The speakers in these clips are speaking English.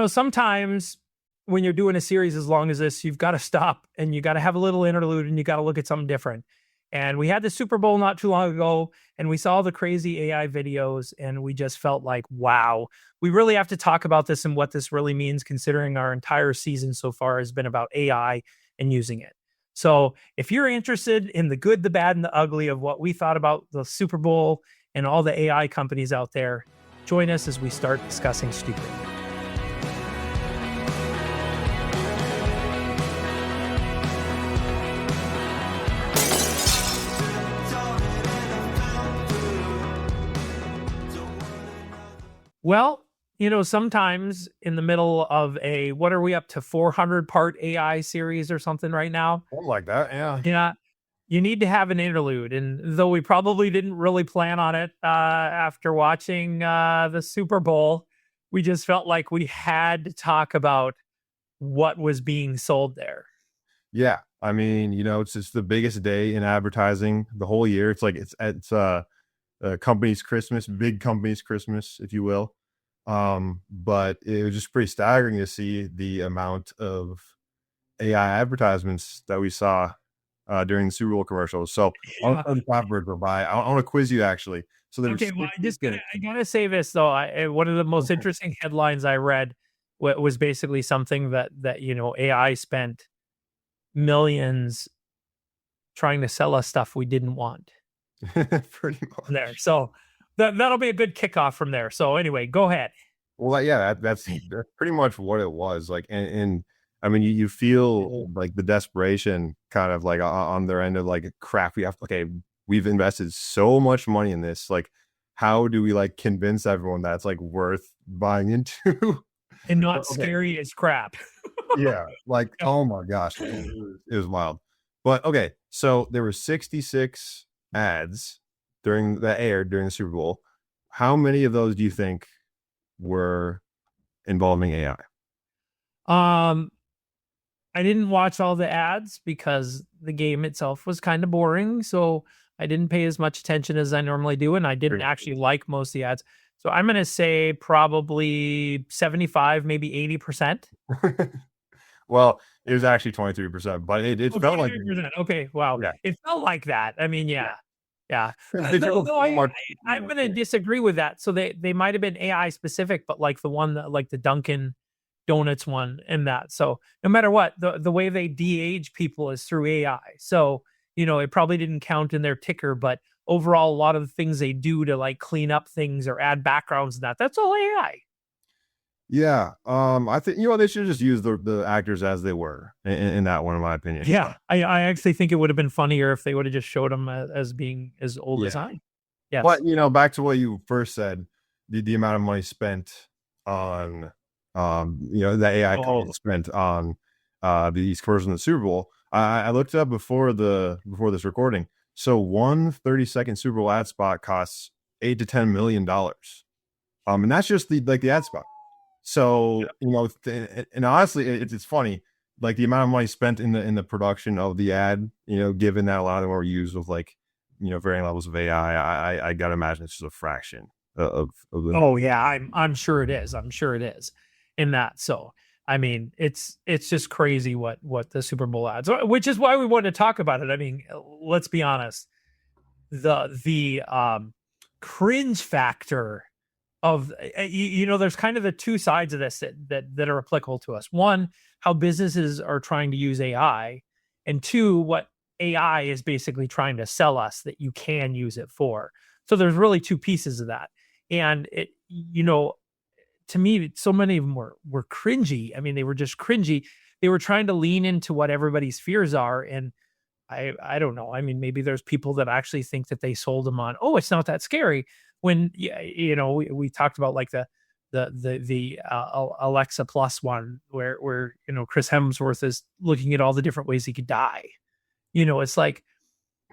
Sometimes when you're doing a series as long as this, you've got to stop and you got to have a little interlude and you got to look at something different. And we had the Super Bowl not too long ago, and we saw the crazy AI videos, and we just felt like, wow, we really have to talk about this and what this really means, considering our entire season so far has been about AI and using it. So if you're interested in the good, the bad, and the ugly of what we thought about the Super Bowl and all the AI companies out there, join us as we start discussing stupid. Well, sometimes in the middle of what are we up to, 400 part AI series or something right now? Something like that, yeah. Yeah. You need to have an interlude. And though we probably didn't really plan on it after watching the Super Bowl, we just felt like we had to talk about what was being sold there. Yeah. I mean, it's just the biggest day in advertising the whole year. It's like it's company's Christmas, big company's Christmas, if you will. But it was just pretty staggering to see the amount of AI advertisements that we saw during the Super Bowl commercials. So Yeah. on Clapboard go by, I want to quiz you actually. So there's Okay, well, I gotta say this though. One of the most interesting headlines I read was basically something that AI spent millions trying to sell us stuff we didn't want. pretty much There, so that'll be a good kickoff from there. So anyway, go ahead. Well, yeah, that's pretty much what it was like, and I mean, you feel like the desperation kind of like on their end of like, crap, we've invested so much money in this, like, how do we like convince everyone that it's like worth buying into And not scary as crap. Yeah, like, oh my gosh, it was wild. But okay, so there were 66 ads during the Super Bowl. How many of those do you think were involving AI? I didn't watch all the ads because the game itself was kind of boring, so I didn't pay as much attention as I normally do, and I didn't actually like most of the ads. So I'm going to say probably 75, maybe 80%. Well, it was actually 23%, but it felt like, okay, wow. Yeah. It felt like that. I mean, yeah. I'm going to disagree with that. So they might have been AI specific, but like the one that, like the Dunkin' Donuts one and that. So no matter what, the way they de-age people is through AI. So, it probably didn't count in their ticker, but overall, a lot of the things they do to like clean up things or add backgrounds and that's all AI. Yeah. I think, they should just use the actors as they were in that one, in my opinion. Yeah. I actually think it would have been funnier if they would have just showed them as being as old as I. Yeah. But, back to what you first said, the amount of money spent on, the AI spent on these commercials in the Super Bowl. I looked it up before this recording. So one 30-second Super Bowl ad spot costs $8 to $10 million. And that's just the ad spot. So, and honestly, it's funny, like the amount of money spent in the production of the ad, given that a lot of them were used with like, varying levels of AI, I gotta imagine it's just a fraction of the. Oh yeah, I'm sure it is. I'm sure it is in that. So, I mean, it's just crazy what the Super Bowl ads, which is why we wanted to talk about it. I mean, let's be honest, the cringe factor of there's kind of the two sides of this that are applicable to us. One, how businesses are trying to use AI, and two, what AI is basically trying to sell us that you can use it for. So there's really two pieces of that. And it, to me, so many of them were cringy. I mean, they were just cringy. They were trying to lean into what everybody's fears are. And I don't know. I mean, maybe there's people that actually think that they sold them on, oh, it's not that scary. When, we talked about like the Alexa Plus one where Chris Hemsworth is looking at all the different ways he could die. It's like,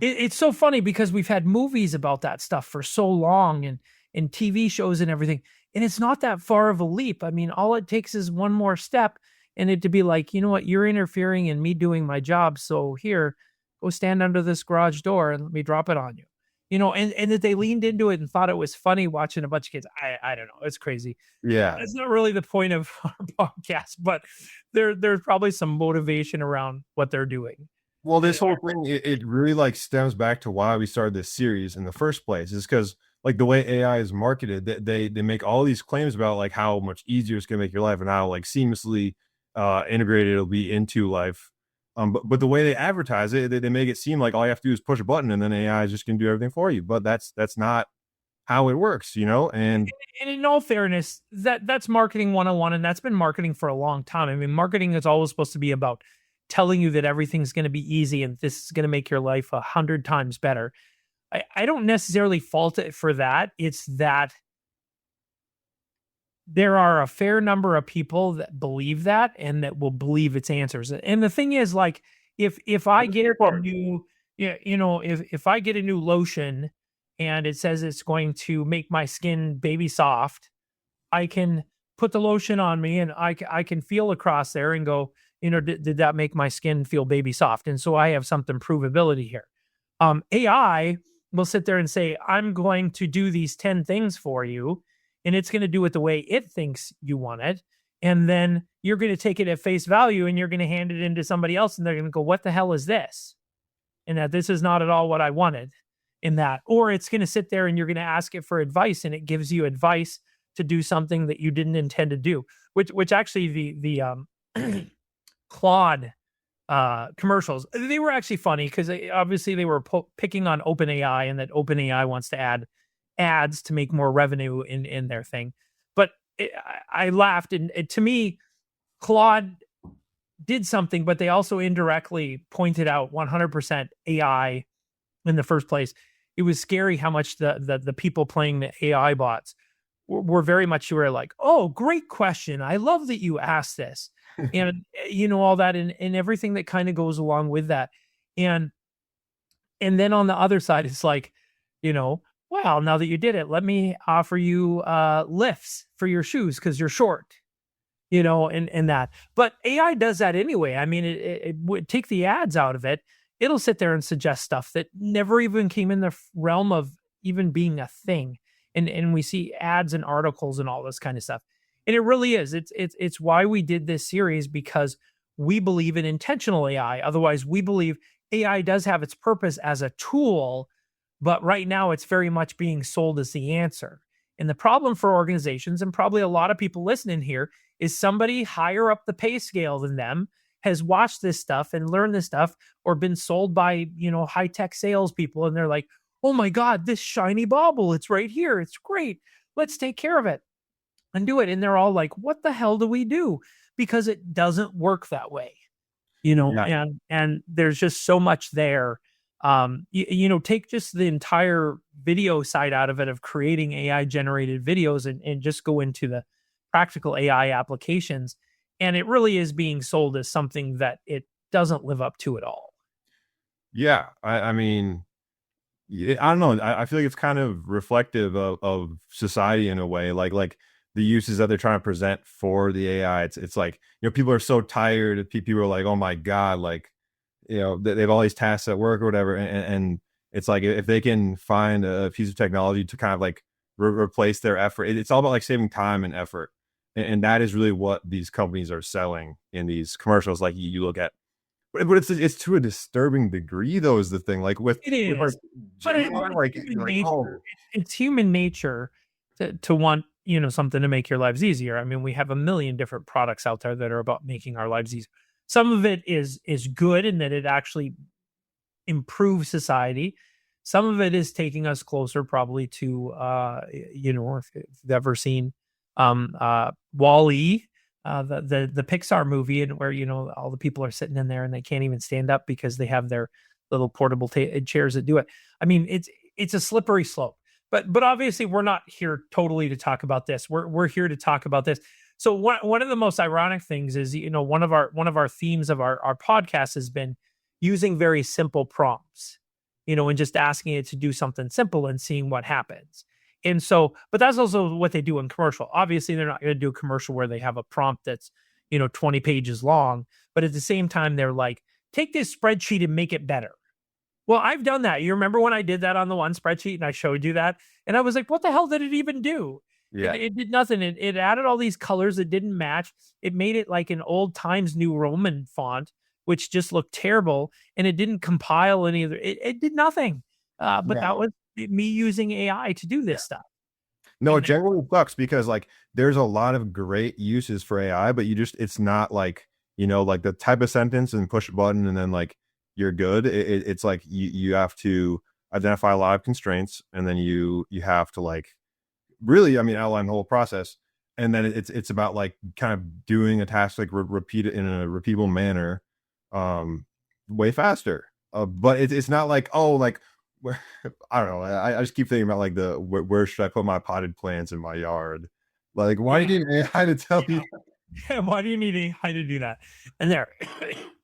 it's so funny because we've had movies about that stuff for so long and TV shows and everything. And it's not that far of a leap. I mean, all it takes is one more step and it to be like, you know what, you're interfering in me doing my job. So here, go stand under this garage door and let me drop it on you. and that they leaned into it and thought it was funny watching a bunch of kids. I don't know. It's crazy. Yeah. That's not really the point of our podcast, but there's probably some motivation around what they're doing. Well, this whole thing, it really like stems back to why we started this series in the first place, is because like the way AI is marketed, they make all these claims about like how much easier it's gonna make your life and how like seamlessly integrated it'll be into life. But the way they advertise it, they make it seem like all you have to do is push a button and then AI is just gonna do everything for you. But that's not how it works, And And in all fairness, that's marketing 101, and that's been marketing for a long time. I mean, marketing is always supposed to be about telling you that everything's going to be easy and this is going to make your life 100 times better. I don't necessarily fault it for that. It's that there are a fair number of people that believe that and that will believe its answers. And the thing is, like, if I get a new, if I get a new lotion and it says it's going to make my skin baby soft, I can put the lotion on me and I can feel across there and go, did that make my skin feel baby soft? And so I have something provability here. AI will sit there and say, I'm going to do these 10 things for you, and it's going to do it the way it thinks you want it. And then you're going to take it at face value and you're going to hand it into somebody else, and they're going to go, what the hell is this? And that this is not at all what I wanted in that. Or it's going to sit there and you're going to ask it for advice, and it gives you advice to do something that you didn't intend to do, which actually the Claude commercials, they were actually funny because obviously they were picking on OpenAI and that OpenAI wants to add ads to make more revenue in their thing. But I laughed, and to me, Claude did something, but they also indirectly pointed out 100% AI in the first place. It was scary how much the people playing the AI bots were very much sure like, oh, great question. I love that you asked this. And all that and everything that kind of goes along with that. And then on the other side, it's like, wow, now that you did it, let me offer you lifts for your shoes because you're short, and that. But AI does that anyway. I mean, it would take the ads out of it. It'll sit there and suggest stuff that never even came in the realm of even being a thing. And we see ads and articles and all this kind of stuff. And it really is. It's why we did this series, because we believe in intentional AI. Otherwise, we believe AI does have its purpose as a tool, but right now it's very much being sold as the answer. And the problem for organizations, and probably a lot of people listening here, is somebody higher up the pay scale than them has watched this stuff and learned this stuff, or been sold by, high-tech salespeople. And they're like, oh my God, this shiny bauble, it's right here. It's great. Let's take care of it and do it. And they're all like, what the hell do we do? Because it doesn't work that way, Yeah. and there's just so much there. Take just the entire video side out of it, of creating AI generated videos, and just go into the practical AI applications. And it really is being sold as something that it doesn't live up to at all. Yeah. I mean, I don't know. I feel like it's kind of reflective of society in a way, like the uses that they're trying to present for the AI. It's like, people are so tired. People are like, oh my God, like, they have all these tasks at work or whatever. And it's like, if they can find a piece of technology to kind of like replace their effort, it's all about like saving time and effort. And that is really what these companies are selling in these commercials. Like you look at, but it's to a disturbing degree, though, is the thing. Like It is, with but it's human nature to want, something to make your lives easier. I mean, we have a million different products out there that are about making our lives easier. Some of it is good in that it actually improves society. Some of it is taking us closer, probably to, if you've ever seen Wall-E, the Pixar movie, and where all the people are sitting in there and they can't even stand up because they have their little portable chairs that do it. I mean, it's a slippery slope. But obviously, we're not here totally to talk about this. We're here to talk about this. So one of the most ironic things is, one of our themes of our podcast has been using very simple prompts, and just asking it to do something simple and seeing what happens. And so, but that's also what they do in commercial. Obviously, they're not going to do a commercial where they have a prompt that's, 20 pages long. But at the same time, they're like, take this spreadsheet and make it better. Well, I've done that. You remember when I did that on the one spreadsheet and I showed you that? And I was like, what the hell did it even do? Yeah. It did nothing. It added all these colors that didn't match. It made it like an old Times New Roman font, which just looked terrible. And it didn't compile any of it did nothing. But that was me using AI to do this stuff. No, And it generally sucks because like there's a lot of great uses for AI, but it's not like, like the type of sentence and push a button and then like you're good. It's like you have to identify a lot of constraints, and then you have to like really, I mean, outline the whole process. And then it's about like kind of doing a task, like repeat it in a repeatable manner, way faster. But it's not like, oh, like, I don't know. I just keep thinking about like where should I put my potted plants in my yard? Like, why do you need AI to tell you? yeah, why do you need AI to do that? And there,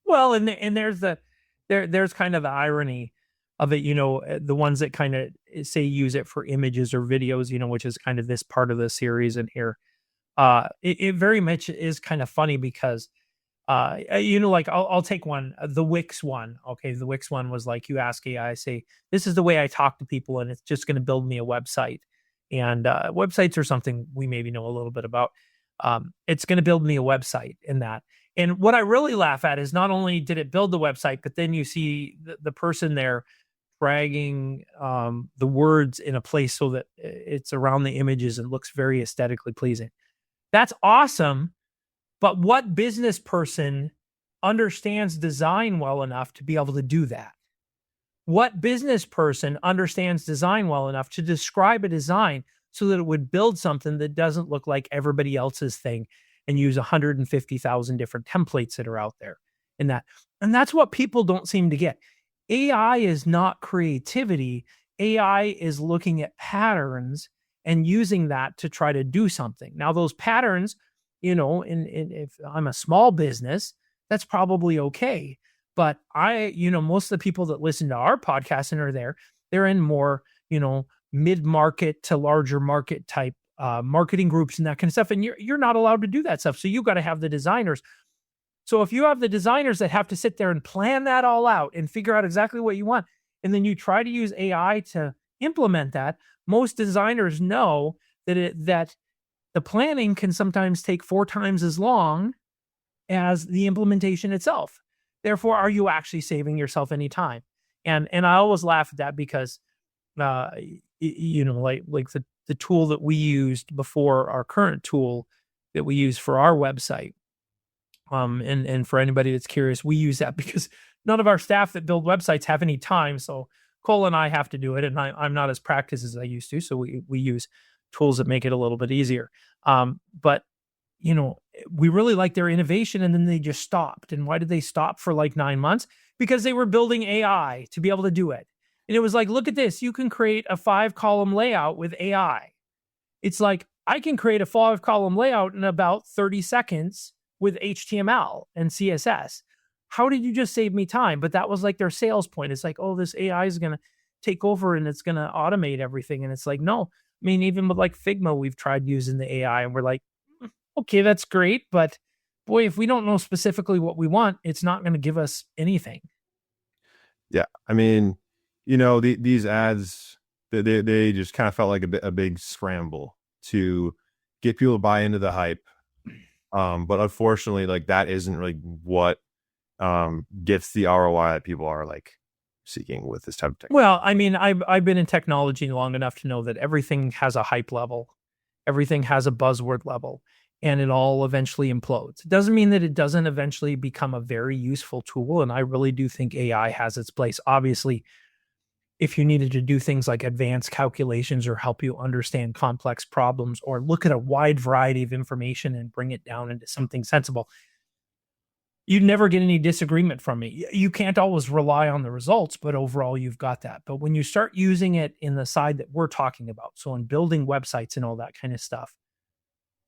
well, and there's kind of the irony of it, the ones that kind of say use it for images or videos, which is kind of this part of the series in here. It very much is kind of funny because like I'll take one, the Wix one. Okay, the Wix one was like, you ask AI, say, this is the way I talk to people, and it's just going to build me a website. And websites are something we maybe know a little bit about. It's going to build me a website in that. And what I really laugh at is not only did it build the website, but then you see the person there dragging the words in a place so that it's around the images and looks very aesthetically pleasing. That's awesome. But what business person understands design well enough to be able to do that? What business person understands design well enough to describe a design so that it would build something that doesn't look like everybody else's thing and use 150,000 different templates that are out there in that? And that's what people don't seem to get. AI is not creativity. AI is looking at patterns and using that to try to do something. Now, those patterns, if I'm a small business, that's probably okay. But most of the people that listen to our podcast and are there, they're in more, mid-market to larger market type marketing groups and that kind of stuff. And you're not allowed to do that stuff. So you got to have the designers. So if you have the designers that have to sit there and plan that all out and figure out exactly what you want, and then you try to use AI to implement that, most designers know that the planning can sometimes take 4 times as long as the implementation itself. Therefore, are you actually saving yourself any time? And I always laugh at that because, like the tool that we used before, our current tool that we use for our website. And for anybody that's curious, we use that because none of our staff that build websites have any time. So Cole and I have to do it, and I'm not as practiced as I used to. So we use tools that make it a little bit easier. But we really like their innovation, and then they just stopped. And why did they stop for like 9 months? Because they were building AI to be able to do it. And it was like, look at this. You can create a 5-column layout with AI. It's like, I can create a 5-column layout in about 30 seconds with HTML and CSS. How did you just save me time? But that was like their sales point. It's like, oh, this AI is going to take over and it's going to automate everything. And it's like, no. I mean, even with like Figma, we've tried using the AI and we're like, okay, that's great. But boy, if we don't know specifically what we want, it's not going to give us anything. Yeah. I mean, these ads, they just kind of felt like a big scramble to get people to buy into the hype. But unfortunately, like that isn't really what gets the ROI that people are like seeking with this type of technology. Well, I mean, I've been in technology long enough to know that everything has a hype level, everything has a buzzword level, and it all eventually implodes. It doesn't mean that it doesn't eventually become a very useful tool, and I really do think AI has its place. Obviously, if you needed to do things like advanced calculations or help you understand complex problems or look at a wide variety of information and bring it down into something sensible, you'd never get any disagreement from me. You can't always rely on the results, but overall you've got that. But when you start using it in the side that we're talking about, so in building websites and all that kind of stuff,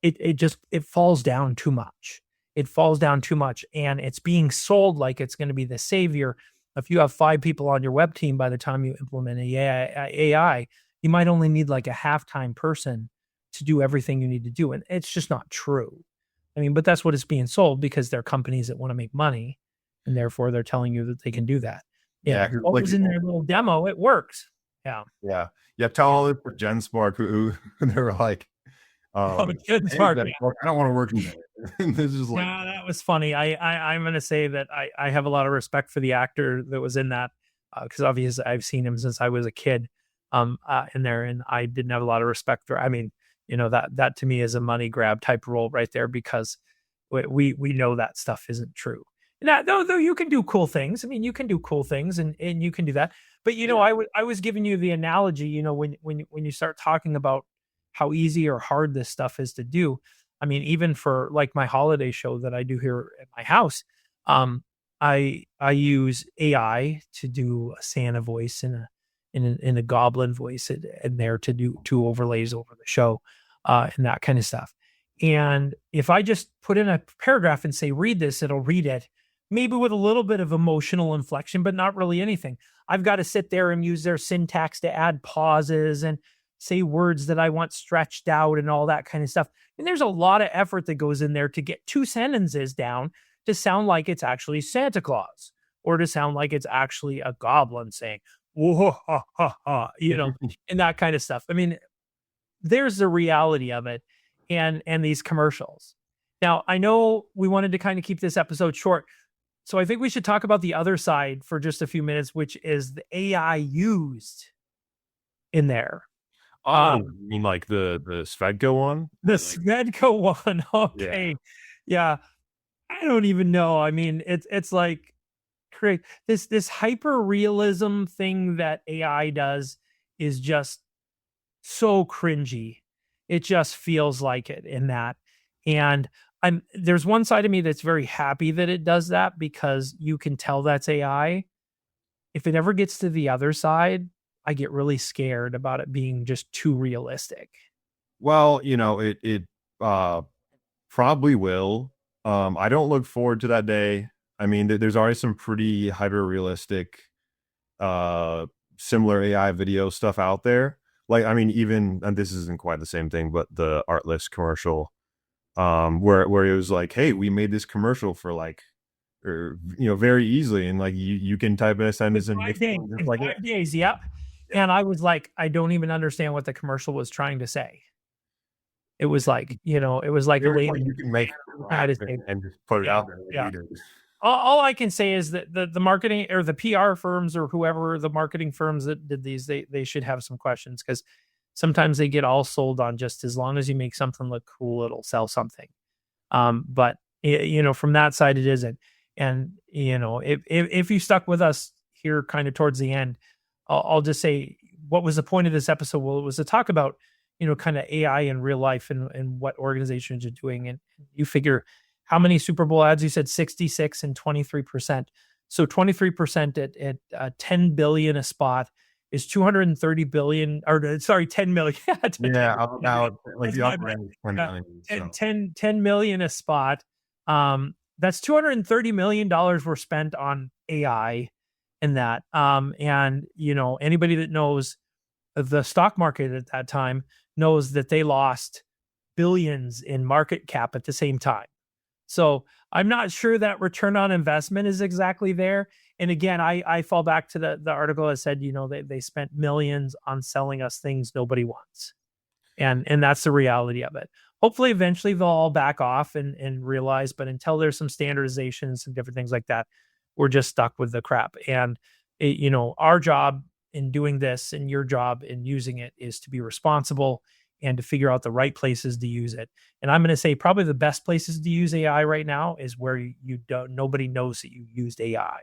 it falls down too much. It falls down too much, and it's being sold like it's going to be the savior. If you have 5 people on your web team, by the time you implement AI, you might only need like a half-time person to do everything you need to do. And it's just not true. I mean, but that's what it's being sold because they're companies that want to make money, and therefore they're telling you that they can do that. Yeah, what was in their little demo, it works. Yeah. Tell all this for GenSpark who they were like, GenSpark, I don't want to work in there. This is like, yeah, that was funny. I'm going to say that I have a lot of respect for the actor that was in that, because obviously I've seen him since I was a kid in there, and I didn't have a lot of respect for. I mean, that to me is a money grab type role right there, because we know that stuff isn't true. Now, though you can do cool things. I mean, you can do cool things, and you can do that. But I was giving you the analogy. When you start talking about how easy or hard this stuff is to do. I mean, even for like my holiday show that I do here at my house, I use AI to do a Santa voice and a goblin voice in there to do 2 overlays over the show, and that kind of stuff. And if I just put in a paragraph and say, read this, it'll read it, maybe with a little bit of emotional inflection, but not really anything. I've got to sit there and use their syntax to add pauses and say words that I want stretched out and all that kind of stuff. And there's a lot of effort that goes in there to get 2 sentences down to sound like it's actually Santa Claus, or to sound like it's actually a goblin saying, whoa, ha, ha, ha, and that kind of stuff. I mean, there's the reality of it, and these commercials. Now, I know we wanted to kind of keep this episode short, so I think we should talk about the other side for just a few minutes, which is the AI used in there. You mean like the Svedka one? The Svedka one. Okay. Yeah. I don't even know. I mean, it's like this hyper realism thing that AI does is just so cringy. It just feels like it in that. And there's one side of me that's very happy that it does that, because you can tell that's AI. If it ever gets to the other side, I get really scared about it being just too realistic. Well, it probably will. I don't look forward to that day. I mean, there's already some pretty hyper realistic, similar AI video stuff out there. Like, I mean, even, and this isn't quite the same thing, but the Artless commercial, where it was like, hey, we made this commercial for like, very easily, and like you can type in a sentence and make it like 5 days. Yep. And I was like, I don't even understand what the commercial was trying to say. It was like, it was like a way you can make and just put it out there. Yeah. All I can say is that the marketing or the PR firms or whoever the marketing firms that did these, they should have some questions, because sometimes they get all sold on just as long as you make something look cool, it'll sell something. But from that side, it isn't. And if you stuck with us here kind of towards the end, I'll just say, what was the point of this episode? Well, it was to talk about, kind of AI in real life and what organizations are doing. And you figure how many Super Bowl ads? You said 66 and 23%. So 23% at 10 billion a spot is 230 billion, or sorry, 10 million. About like the upper end of 10 million a spot. That's $230 million were spent on AI in that. And anybody that knows the stock market at that time knows that they lost billions in market cap at the same time. So I'm not sure that return on investment is exactly there. And again, I fall back to the article that said, they spent millions on selling us things nobody wants. And that's the reality of it. Hopefully, eventually they'll all back off and realize, but until there's some standardizations and different things like that, we're just stuck with the crap. And our job in doing this and your job in using it is to be responsible and to figure out the right places to use it. And I'm going to say probably the best places to use AI right now is where nobody knows that you used AI.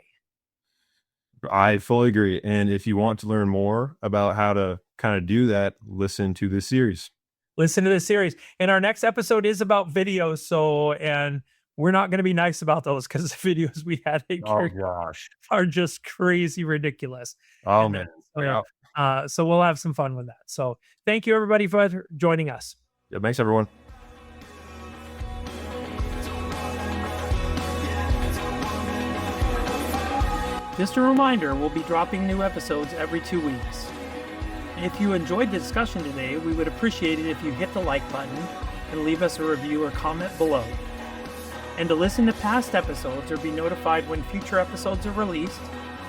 I fully agree. And if you want to learn more about how to kind of do that, listen to this series. And our next episode is about videos. So, and we're not going to be nice about those, because the videos we had are just crazy ridiculous. Oh, man. So we'll have some fun with that. So thank you, everybody, for joining us. Yeah, thanks, everyone. Just a reminder, we'll be dropping new episodes every 2 weeks. If you enjoyed the discussion today, we would appreciate it if you hit the like button and leave us a review or comment below. And to listen to past episodes or be notified when future episodes are released,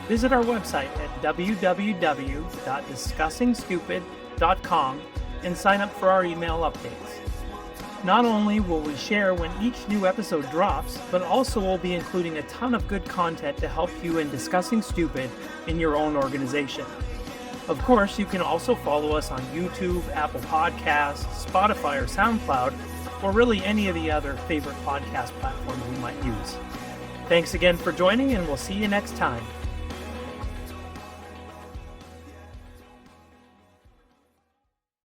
visit our website at www.discussingstupid.com and sign up for our email updates. Not only will we share when each new episode drops, but also we'll be including a ton of good content to help you in discussing stupid in your own organization. Of course, you can also follow us on YouTube, Apple Podcasts, Spotify, or SoundCloud, or really any of the other favorite podcast platforms we might use. Thanks again for joining, and we'll see you next time.